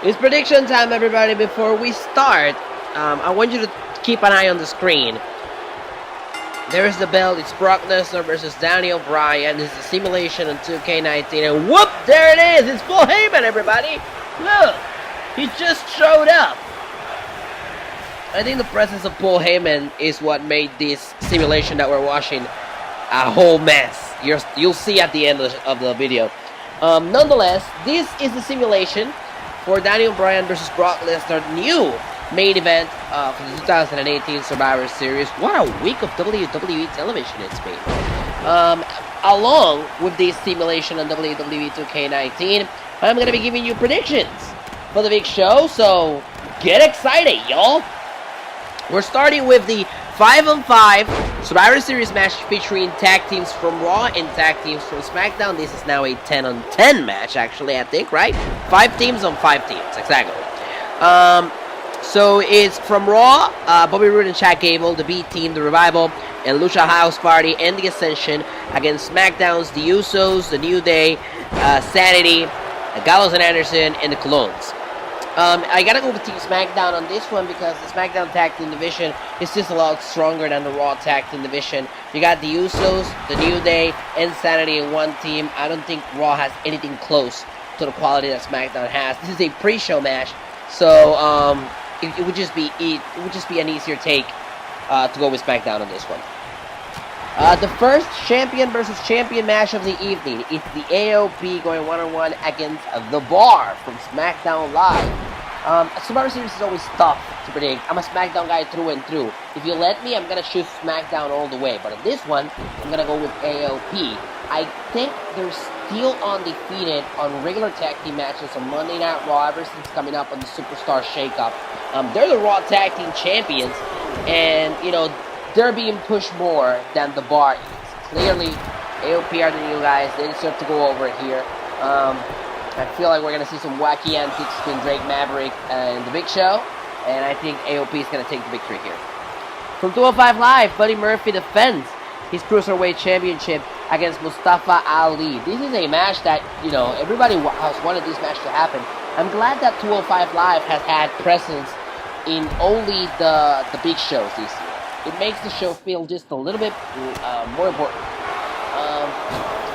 It's prediction time, everybody. Before we start, I want you to keep an eye on the screen. There's the belt. It's Brock Lesnar versus Daniel Bryan. This is a simulation on 2K19. And whoop, there it is. It's Paul Heyman, everybody. Look, he just showed up. I think the presence of Paul Heyman is what made this simulation that we're watching a whole mess. You'll see at the end of the video. Nonetheless, this is the simulation for Daniel Bryan versus Brock Lesnar, new main event for the 2018 Survivor Series. What a week of WWE television it's been. Along with this simulation on WWE2K19, I'm going to be giving you predictions for the big show, so get excited, y'all. We're starting with the 5-on-5 Survivor Series match featuring tag teams from Raw and tag teams from SmackDown. This is now a 10-on-10 match, actually, I think, right? 5 teams on 5 teams, exactly. So it's from Raw, Bobby Roode and Chad Gable, the B Team, the Revival, and Lucha House Party, and the Ascension against SmackDown's the Usos, the New Day, Sanity, Gallows and Anderson, and the Colognes. I gotta go with Team SmackDown on this one because the SmackDown Tag Team Division is just a lot stronger than the Raw Tag Team Division. You got the Usos, the New Day, and Sanity in one team. I don't think Raw has anything close to the quality that SmackDown has. This is a pre-show match, so it would just be an easier take to go with SmackDown on this one. The first champion versus champion match of the evening is the AOP going one-on-one against The Bar from SmackDown Live. Survivor Series is always tough to predict. I'm a SmackDown guy through and through. If you let me, I'm going to choose SmackDown all the way. But on this one, I'm going to go with AOP. I think they're still undefeated on regular tag team matches on Monday Night Raw ever since coming up on the Superstar Shakeup. They're the Raw Tag Team Champions. And, you know, they're being pushed more than The Bar is. Clearly, AOP are the new guys. They deserve to go over here. I feel like we're going to see some wacky antics between Drake Maverick and The Big Show. And I think AOP is going to take the victory here. From 205 Live, Buddy Murphy defends his Cruiserweight Championship against Mustafa Ali. This is a match that, you know, everybody has wanted this match to happen. I'm glad that 205 Live has had presence in only the big shows this year. It makes the show feel just a little bit more important.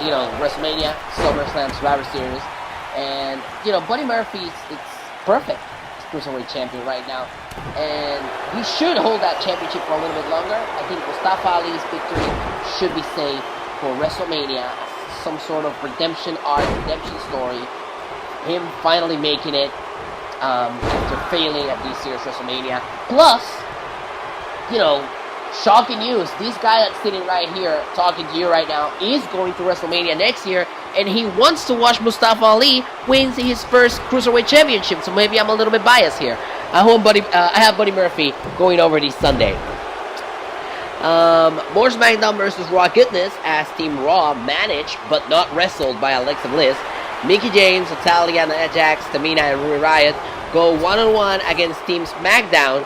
You know, WrestleMania, SummerSlam, Survivor Series, and you know, Buddy Murphy, it's perfect. He's Cruiserweight champion right now, and he should hold that championship for a little bit longer. I think Mustafa Ali's victory should be saved for WrestleMania, some sort of redemption arc, redemption story. Him finally making it after failing at this year's WrestleMania. Plus, you know, shocking news, this guy that's sitting right here talking to you right now is going to WrestleMania next year, and he wants to watch Mustafa Ali win his first Cruiserweight Championship, so maybe I'm a little bit biased here. I have Buddy Murphy going over this Sunday. More SmackDown versus Raw goodness as Team Raw managed but not wrestled by Alexa Bliss. Mickie James, Natalya, Nia Jax, Tamina, and Ruby Riott go one-on-one against Team SmackDown.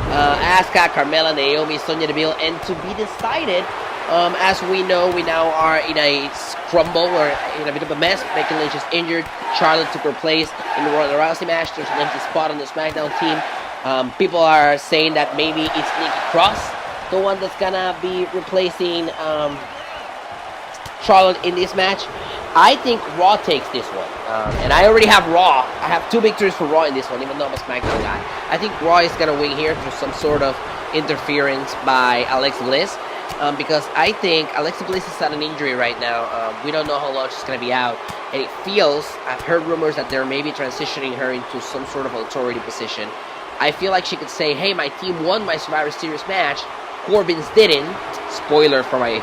Asuka, Carmella, Naomi, Sonya Deville, and to be decided. As we know, we now are in a scramble or in a bit of a mess. Becky Lynch is injured. Charlotte took her place in the Ronda Rousey match. There's an empty spot on the SmackDown team. People are saying that maybe it's Nikki Cross, the one that's gonna be replacing Charlotte in this match. I think Raw takes this one, and I already have Raw. I have 2 victories for Raw in this one, even though I'm a SmackDown guy. I think Raw is going to win here through some sort of interference by Alexa Bliss, because I think Alexa Bliss is at an injury right now. We don't know how long she's going to be out, and it feels, I've heard rumors that they're maybe transitioning her into some sort of authority position. I feel like she could say, hey, my team won my Survivor Series match, Corbin's didn't. Spoiler for my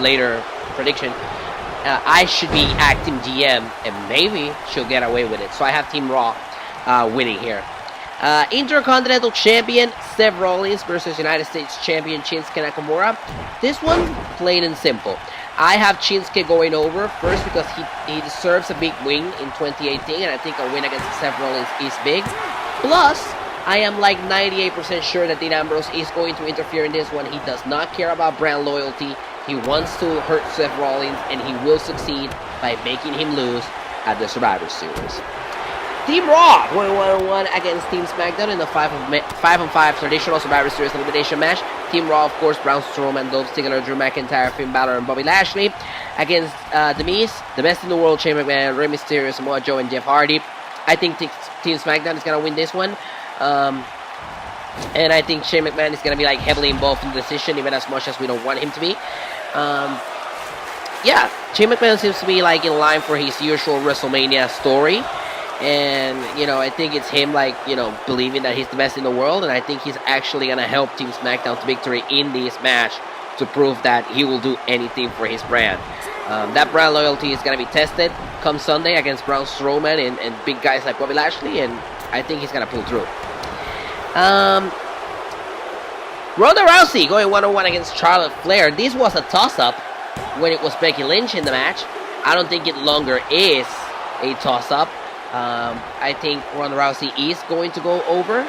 later prediction. I should be acting GM, and maybe she'll get away with it. So I have Team Raw winning here. Intercontinental Champion Seth Rollins versus United States Champion Shinsuke Nakamura. This one, plain and simple. I have Shinsuke going over, first because he deserves a big win in 2018, and I think a win against Seth Rollins is big. Plus, I am like 98% sure that Dean Ambrose is going to interfere in this one. He does not care about brand loyalty. He wants to hurt Seth Rollins, and he will succeed by making him lose at the Survivor Series. Team Raw going 1-on-1 against Team SmackDown in the 5-on-5 traditional Survivor Series elimination match. Team Raw, of course, Braun Strowman, Dolph Ziggler, Drew McIntyre, Finn Balor, and Bobby Lashley against The Miz, the best in the world, Shane McMahon, Rey Mysterio, Samoa Joe, and Jeff Hardy. I think Team SmackDown is gonna win this one. And I think Shane McMahon is going to be like heavily involved in the decision, even as much as we don't want him to be. Yeah, Shane McMahon seems to be like in line for his usual WrestleMania story. And, you know, I think it's him like, you know, believing that he's the best in the world. And I think he's actually going to help Team SmackDown to victory in this match to prove that he will do anything for his brand. That brand loyalty is going to be tested come Sunday against Braun Strowman and big guys like Bobby Lashley. And I think he's going to pull through. Ronda Rousey going 1-on-1 against Charlotte Flair. This was a toss-up when it was Becky Lynch in the match. I don't think it longer is a toss-up. I think Ronda Rousey is going to go over.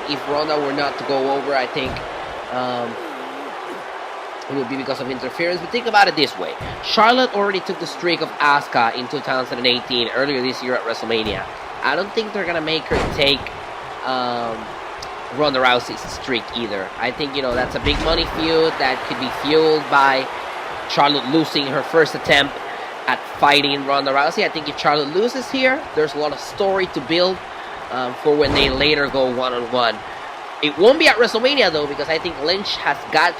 If Ronda were not to go over, I think it would be because of interference. But think about it this way. Charlotte already took the streak of Asuka in 2018, earlier this year at WrestleMania. I don't think they're going to make her take Ronda Rousey's streak either. I think, you know, that's a big money feud that could be fueled by Charlotte losing her first attempt at fighting Ronda Rousey. I think if Charlotte loses here, there's a lot of story to build for when they later go 1-on-1. It won't be at WrestleMania though, because I think Lynch has got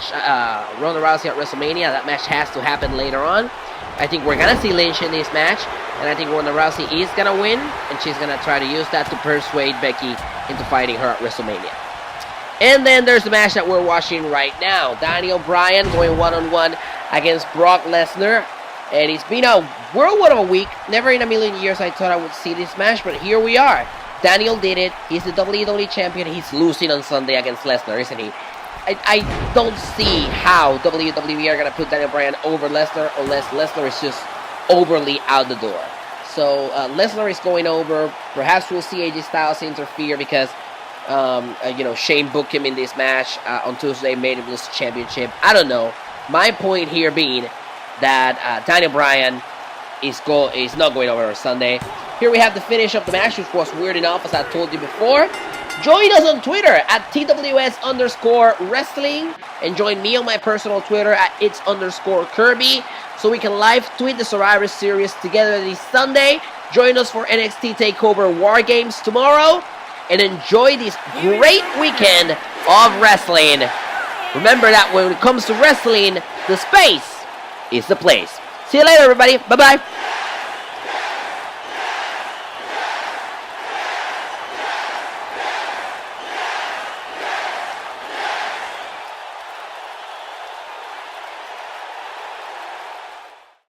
Ronda Rousey at WrestleMania. That match has to happen later on. I think we're gonna see Lynch in this match, and I think Ronda Rousey is gonna win, and she's gonna try to use that to persuade Becky into fighting her at WrestleMania. And then there's the match that we're watching right now. Daniel Bryan going 1-on-1 against Brock Lesnar. And it's been a whirlwind of a week. Never in a million years I thought I would see this match, but here we are. Daniel did it. He's the WWE champion. He's losing on Sunday against Lesnar, isn't he? I don't see how WWE are going to put Daniel Bryan over Lesnar unless Lesnar is just overly out the door. So Lesnar is going over. Perhaps we'll see AJ Styles interfere because you know, Shane booked him in this match on Tuesday, made him lose the championship. I don't know. My point here being that Daniel Bryan is not going over on Sunday. Here we have the finish of the match, which was weird enough, as I told you before. Join us on Twitter at TWS_wrestling, and join me on my personal Twitter at its_Kirby, so we can live tweet the Survivor Series together this Sunday. Join us for NXT TakeOver War Games tomorrow, and enjoy this great weekend of wrestling. Remember that when it comes to wrestling, the space is the place. See you later, everybody. Bye-bye.